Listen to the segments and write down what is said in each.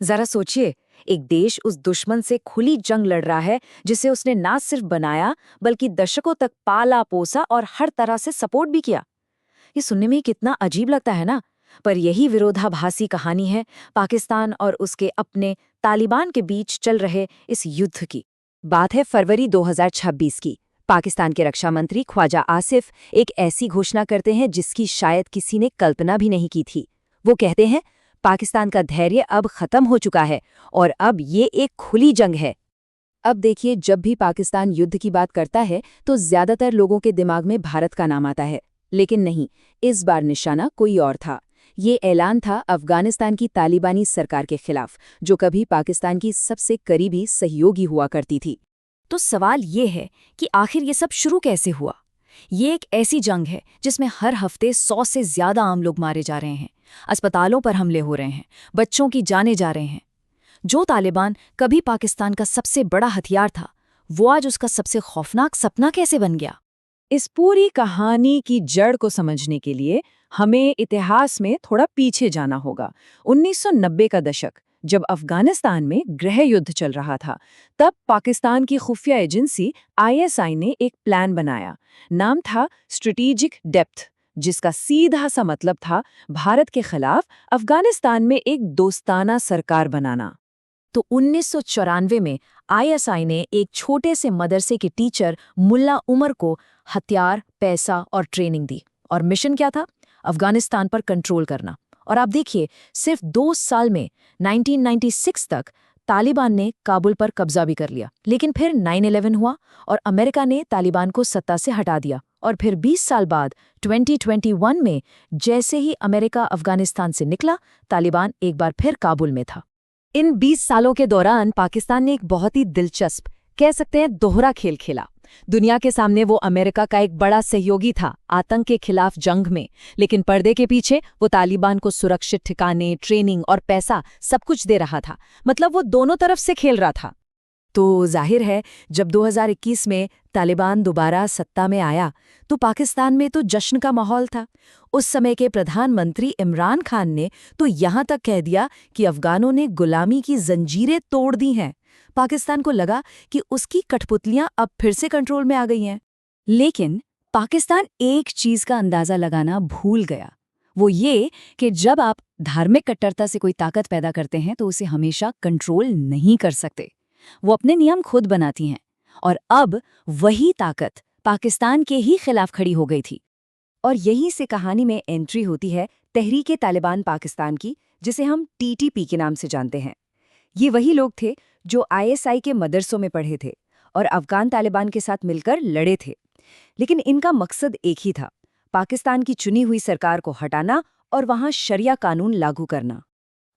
जरा सोचिए, एक देश उस दुश्मन से खुली जंग लड़ रहा है जिसे उसने ना सिर्फ बनाया बल्कि दशकों तक पाला पोसा और हर तरह से सपोर्ट भी किया। ये सुनने में कितना अजीब लगता है ना। पर यही विरोधाभासी कहानी है पाकिस्तान और उसके अपने तालिबान के बीच चल रहे इस युद्ध की। बात है फरवरी 2026 की। पाकिस्तान के रक्षा मंत्री ख्वाजा आसिफ एक ऐसी घोषणा करते हैं जिसकी शायद किसी ने कल्पना भी नहीं की थी। वो कहते हैं, पाकिस्तान का धैर्य अब खत्म हो चुका है और अब ये एक खुली जंग है। अब देखिए, जब भी पाकिस्तान युद्ध की बात करता है तो ज्यादातर लोगों के दिमाग में भारत का नाम आता है, लेकिन नहीं, इस बार निशाना कोई और था। ये ऐलान था अफगानिस्तान की तालिबानी सरकार के खिलाफ, जो कभी पाकिस्तान की सबसे करीबी सहयोगी हुआ करती थी। तो सवाल ये है कि आखिर ये सब शुरू कैसे हुआ। ये एक ऐसी जंग है जिसमें हर हफ्ते 100 से ज्यादा आम लोग मारे जा रहे हैं, अस्पतालों पर हमले हो रहे हैं, बच्चों की जानें जा रहे हैं। जो तालिबान कभी पाकिस्तान का सबसे बड़ा हथियार था, वो आज उसका सबसे खौफनाक सपना कैसे बन गया। इस पूरी कहानी की जड़ को समझने के लिए हमें इतिहास में थोड़ा पीछे जाना होगा। 1990 का दशक, जब अफगानिस्तान में गृह युद्ध चल रहा था, तब पाकिस्तान की खुफिया एजेंसी आईएसआई ने एक प्लान बनाया। नाम था स्ट्रेटेजिक डेप्थ, जिसका सीधा सा मतलब था भारत के खिलाफ अफगानिस्तान में एक दोस्ताना सरकार बनाना। तो 1994 में आईएसआई ने एक छोटे से मदरसे के टीचर मुल्ला उमर को हथियार, पैसा और ट्रेनिंग दी। और मिशन क्या था? अफगानिस्तान पर कंट्रोल करना। और आप देखिए, सिर्फ 2 साल में 1996 तक तालिबान ने काबुल पर कब्जा भी कर लिया। लेकिन फिर 9/11 हुआ और अमेरिका ने तालिबान को सत्ता से हटा दिया। और फिर 20 साल बाद 2021 में जैसे ही अमेरिका अफगानिस्तान से निकला, तालिबान एक बार फिर काबुल में था। इन 20 सालों के दौरान पाकिस्तान ने एक बहुत ही दिलचस्प, कह सकते हैं दोहरा खेल खेला। दुनिया के सामने वो अमेरिका का एक बड़ा सहयोगी था आतंक के खिलाफ जंग में, लेकिन पर्दे के पीछे वो तालिबान को सुरक्षित ठिकाने, ट्रेनिंग और पैसा सब कुछ दे रहा था। मतलब वो दोनों तरफ से खेल रहा था। तो जाहिर है, जब 2021 में तालिबान दोबारा सत्ता में आया तो पाकिस्तान में तो जश्न का माहौल था। उस समय के प्रधानमंत्री इमरान खान ने तो यहाँ तक कह दिया कि अफगानों ने गुलामी की जंजीरें तोड़ दी हैं। पाकिस्तान को लगा कि उसकी कठपुतलियां अब फिर से कंट्रोल में आ गई हैं। लेकिन पाकिस्तान एक चीज का अंदाजा लगाना भूल गया। वो ये कि जब आप धार्मिक कट्टरता से कोई ताकत पैदा करते हैं तो उसे हमेशा कंट्रोल नहीं कर सकते। वो अपने नियम खुद बनाती हैं। और अब वही ताकत पाकिस्तान के ही खिलाफ खड़ी हो गई थी। और यहीं से कहानी में एंट्री होती है तहरीक तालिबान पाकिस्तान की, जिसे हम टीटीपी के नाम से जानते हैं। ये वही लोग थे जो आईएसआई के मदरसों में पढ़े थे और अफगान तालिबान के साथ मिलकर लड़े थे। लेकिन इनका मकसद एक ही था, पाकिस्तान की चुनी हुई सरकार को हटाना और वहां शरिया कानून लागू करना।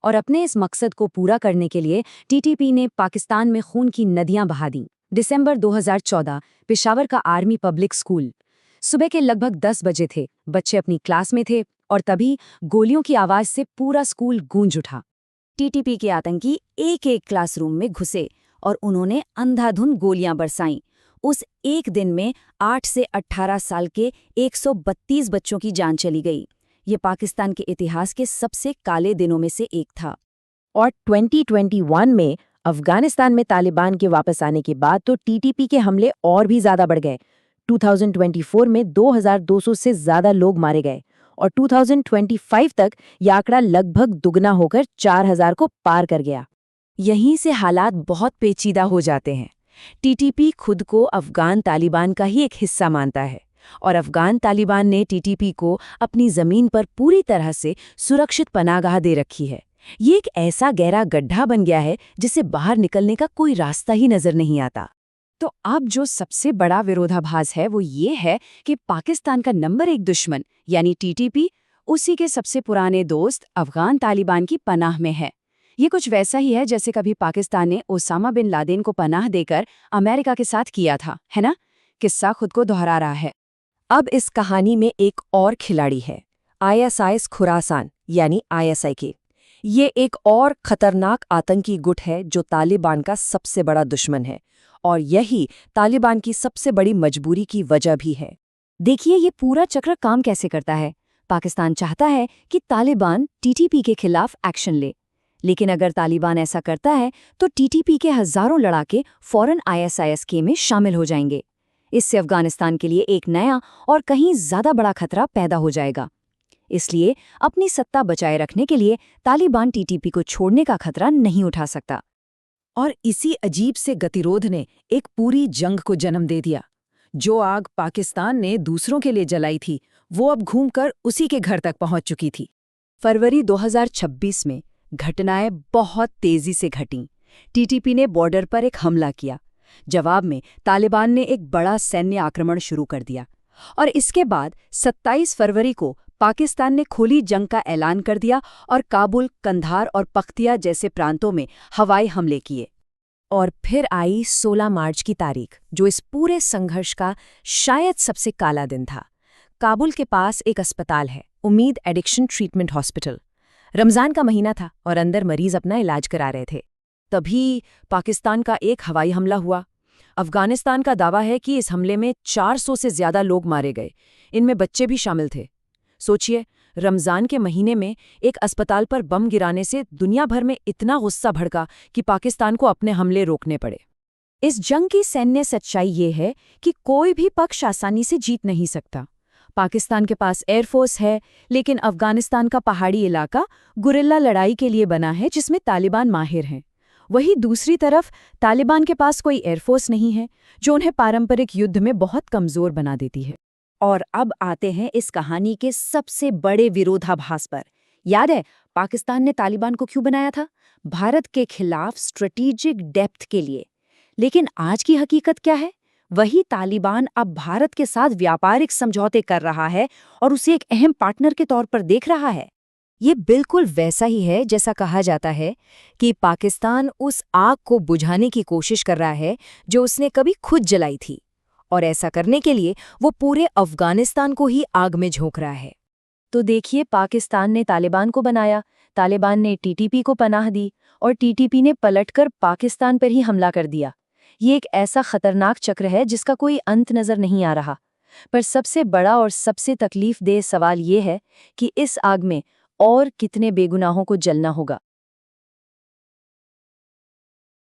और अपने इस मकसद को पूरा करने के लिए टीटीपी ने पाकिस्तान में खून की नदियां बहा दी। दिसंबर 2014, पेशावर का आर्मी पब्लिक स्कूल। सुबह के लगभग 10 बजे थे, बच्चे अपनी क्लास में थे और तभी गोलियों की आवाज से पूरा स्कूल गूंज उठा। टीटीपी के आतंकी एक एक क्लासरूम में घुसे और उन्होंने अंधाधुंध गोलियां बरसाईं। उस एक दिन में 8 से 18 साल के 132 बच्चों की जान चली गई। ये पाकिस्तान के इतिहास के सबसे काले दिनों में से एक था। और 2021 में अफगानिस्तान में तालिबान के वापस आने के बाद तो टीटीपी के हमले और भी ज्यादा बढ़ गए। 2024 में 2200 से ज्यादा लोग मारे गए और 2025 तक यह आंकड़ा लगभग दुगना होकर 4000 को पार कर गया। यहीं से हालात बहुत पेचीदा हो जाते हैं। टीटीपी खुद को अफगान तालिबान का ही एक हिस्सा मानता है और अफगान तालिबान ने टीटीपी को अपनी जमीन पर पूरी तरह से सुरक्षित पनाहगाह दे रखी है। ये एक ऐसा गहरा गड्ढा बन गया है जिससे बाहर निकलने का कोई रास्ता ही नजर नहीं आता। तो अब जो सबसे बड़ा विरोधाभास है वो ये है कि पाकिस्तान का नंबर 1 दुश्मन यानी टीटीपी उसी के सबसे पुराने दोस्त अफगान तालिबान की पनाह में है। ये कुछ वैसा ही है जैसे कभी पाकिस्तान ने ओसामा बिन लादेन को पनाह देकर अमेरिका के साथ किया था, है ना? किस्सा खुद को दोहरा रहा है। अब इस कहानी में एक और खिलाड़ी है, आईएसआई खुरासान यानी आईएसआई के। ये एक और खतरनाक आतंकी गुट है जो तालिबान का सबसे बड़ा दुश्मन है और यही तालिबान की सबसे बड़ी मजबूरी की वजह भी है। देखिए, ये पूरा चक्र काम कैसे करता है। पाकिस्तान चाहता है कि तालिबान टीटीपी के खिलाफ एक्शन ले, लेकिन अगर तालिबान ऐसा करता है तो टीटीपी के हजारों लड़ाके फौरन आईएसआईएस-के में शामिल हो जाएंगे। इससे अफगानिस्तान के लिए एक नया और कहीं ज्यादा बड़ा खतरा पैदा हो जाएगा। इसलिए अपनी सत्ता बचाए रखने के लिए तालिबान टीटीपी को छोड़ने का खतरा नहीं उठा सकता। और इसी अजीब से गतिरोध ने एक पूरी जंग को जन्म दे दिया। जो आग पाकिस्तान ने दूसरों के लिए जलाई थी, वो अब घूमकर उसी के घर तक पहुंच चुकी थी। फरवरी 2026 में घटनाएं बहुत तेजी से घटीं। टीटीपी ने बॉर्डर पर एक हमला किया। जवाब में तालिबान ने एक बड़ा सैन्य आक्रमण शुरू कर दिया और इसके बाद 27 फरवरी को पाकिस्तान ने खुली जंग का ऐलान कर दिया और काबुल, कंधार और पख्तिया जैसे प्रांतों में हवाई हमले किए। और फिर आई 16 मार्च की तारीख, जो इस पूरे संघर्ष का शायद सबसे काला दिन था। काबुल के पास एक अस्पताल है, उम्मीद एडिक्शन ट्रीटमेंट हॉस्पिटल। रमज़ान का महीना था और अंदर मरीज अपना इलाज करा रहे थे। तभी पाकिस्तान का एक हवाई हमला हुआ। अफगानिस्तान का दावा है कि इस हमले में 400 से ज्यादा लोग मारे गए, इनमें बच्चे भी शामिल थे। सोचिए, रमज़ान के महीने में एक अस्पताल पर बम गिराने से दुनिया भर में इतना गुस्सा भड़का कि पाकिस्तान को अपने हमले रोकने पड़े। इस जंग की सैन्य सच्चाई ये है कि कोई भी पक्ष आसानी से जीत नहीं सकता। पाकिस्तान के पास एयरफोर्स है, लेकिन अफगानिस्तान का पहाड़ी इलाका गुरिल्ला लड़ाई के लिए बना है, जिसमें तालिबान माहिर हैं। वहीं दूसरी तरफ तालिबान के पास कोई एयरफोर्स नहीं है, जो उन्हें पारंपरिक युद्ध में बहुत कमज़ोर बना देती है। और अब आते हैं इस कहानी के सबसे बड़े विरोधाभास पर। याद है पाकिस्तान ने तालिबान को क्यों बनाया था? भारत के खिलाफ स्ट्रेटेजिक डेप्थ के लिए। लेकिन आज की हकीकत क्या है? वही तालिबान अब भारत के साथ व्यापारिक समझौते कर रहा है और उसे एक अहम पार्टनर के तौर पर देख रहा है। ये बिल्कुल वैसा ही है जैसा कहा जाता है कि पाकिस्तान उस आग को बुझाने की कोशिश कर रहा है जो उसने कभी खुद जलाई थी, और ऐसा करने के लिए वो पूरे अफगानिस्तान को ही आग में झोंक रहा है। तो देखिए, पाकिस्तान ने तालिबान को बनाया, तालिबान ने टीटीपी को पनाह दी और टीटीपी ने पलटकर पाकिस्तान पर ही हमला कर दिया। ये एक ऐसा खतरनाक चक्र है जिसका कोई अंत नजर नहीं आ रहा। पर सबसे बड़ा और सबसे तकलीफदेह सवाल ये है कि इस आग में और कितने बेगुनाहों को जलना होगा।